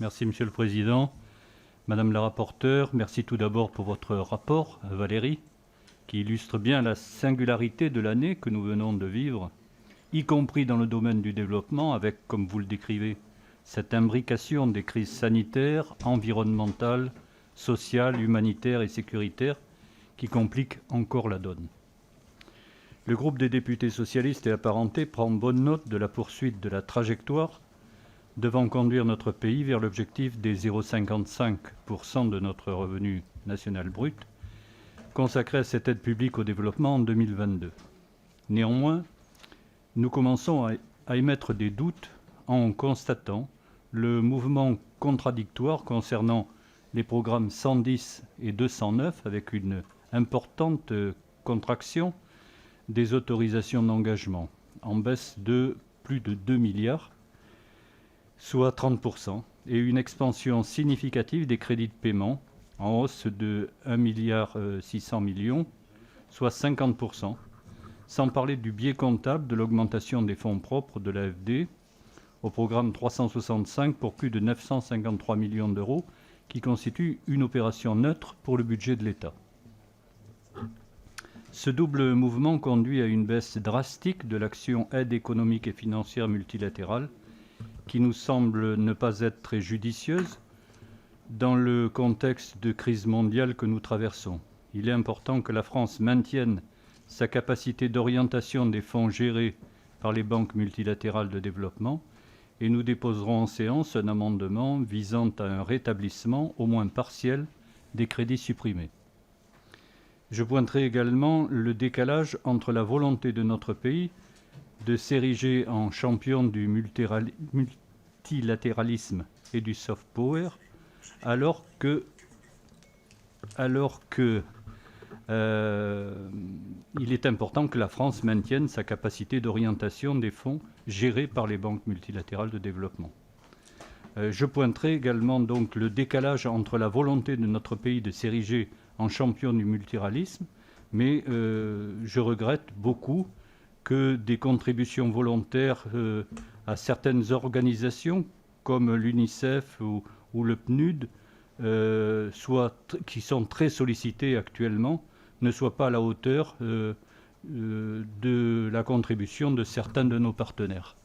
Merci, Monsieur le Président. Madame la rapporteure, merci tout d'abord pour votre rapport, Valérie, qui illustre bien la singularité de l'année que nous venons de vivre, y compris dans le domaine du développement, avec, comme vous le décrivez, cette imbrication des crises sanitaires, environnementales, sociales, humanitaires et sécuritaires qui compliquent encore la donne. Le groupe des députés socialistes et apparentés prend bonne note de la poursuite de la trajectoire devant conduire notre pays vers l'objectif des 0,55% de notre revenu national brut consacré à cette aide publique au développement en 2022. Néanmoins, nous commençons à émettre des doutes en constatant le mouvement contradictoire concernant les programmes 110 et 209 avec une importante contraction des autorisations d'engagement en baisse de plus de 2 milliards, soit 30%, et une expansion significative des crédits de paiement en hausse de 1,6 milliard, soit 50%, sans parler du biais comptable de l'augmentation des fonds propres de l'AFD au programme 365 pour plus de 953 millions d'euros, qui constitue une opération neutre pour le budget de l'État. Ce double mouvement conduit à une baisse drastique de l'action aide économique et financière multilatérale, qui nous semble ne pas être très judicieuse dans le contexte de crise mondiale que nous traversons. Il est important que la France maintienne sa capacité d'orientation des fonds gérés par les banques multilatérales de développement, et nous déposerons en séance un amendement visant à un rétablissement, au moins partiel, des crédits supprimés. Je pointerai également le décalage entre la volonté de notre pays de s'ériger en champion du multilatéralisme et du soft power, alors qu'il est important que la France maintienne sa capacité d'orientation des fonds gérés par les banques multilatérales de développement. Je pointerai également donc le décalage entre la volonté de notre pays de s'ériger en champion du multilatéralisme, mais je regrette beaucoup que des contributions volontaires à certaines organisations comme l'UNICEF ou le PNUD, qui sont très sollicitées actuellement, ne soient pas à la hauteur de la contribution de certains de nos partenaires.